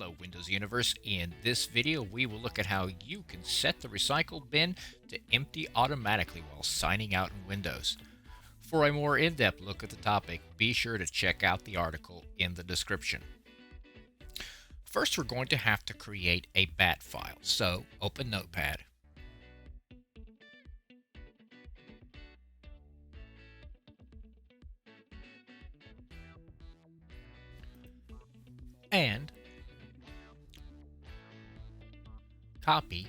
Hello Windows Universe. In this video we will look at how you can set the recycle bin to empty automatically while signing out in Windows. For a more in-depth look at the topic, be sure to check out the article in the description. First, we're going to have to create a bat file. So open Notepad. And copy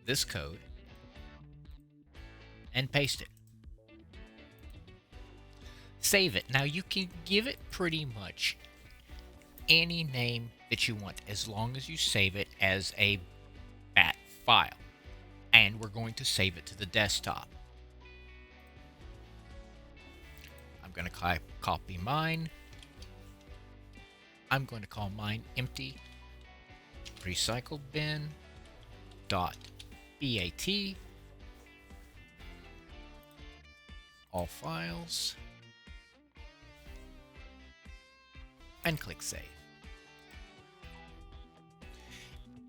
this code and paste it. Save it. Now you can give it pretty much any name that you want as long as you save it as a bat file. And we're going to save it to the desktop. I'm going to copy mine. I'm going to call mine empty recycle bin dot bat, all files, and click save.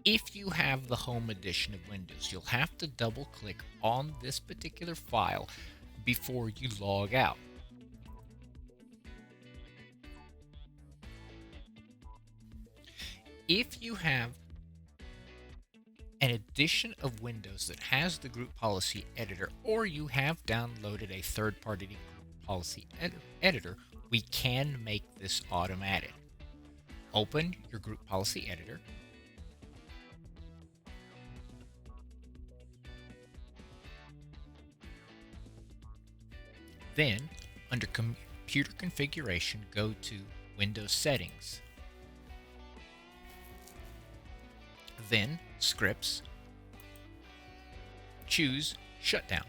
If you have the home edition of Windows, you'll have to double click on this particular file before you log out. If you have an edition of Windows that has the group policy editor, or you have downloaded a third-party group policy editor, we can make this automatic. Open your group policy editor. Then, under Computer Configuration, go to Windows Settings. Then, Scripts. Choose Shutdown.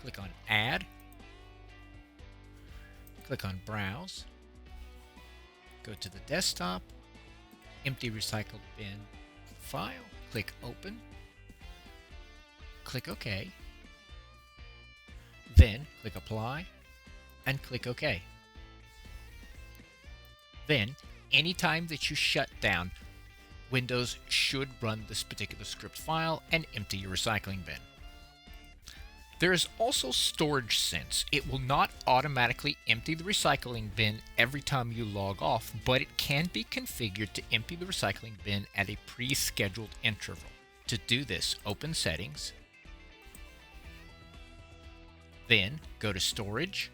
Click on Add. Click on Browse. Go to the desktop. Empty recycled bin file. Click Open. Click OK. Then click Apply and click OK. Then, anytime that you shut down, Windows should run this particular script file and empty your recycling bin. There is also Storage Sense. It will not automatically empty the recycling bin every time you log off, but it can be configured to empty the recycling bin at a pre-scheduled interval. To do this, open Settings, then go to Storage,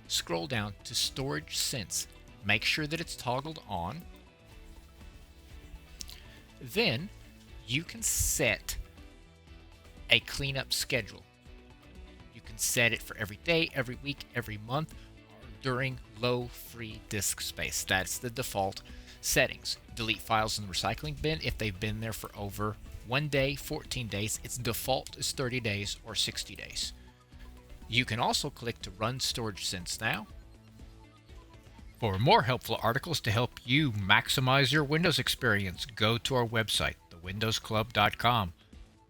scroll down to Storage Sense. Make sure that it's toggled on. Then you can set a cleanup schedule. You can set it for every day, every week, every month, or during low free disk space. That's the default settings. Delete files in the recycling bin if they've been there for over 1 day, 14 days. Its default is 30 days or 60 days. You can also click to run Storage Sense now. For more helpful articles to help you maximize your Windows experience, go to our website, thewindowsclub.com.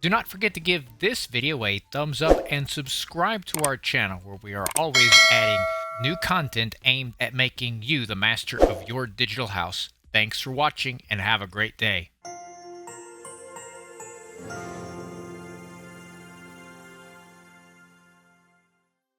Do not forget to give this video a thumbs up and subscribe to our channel, where we are always adding new content aimed at making you the master of your digital house. Thanks for watching and have a great day.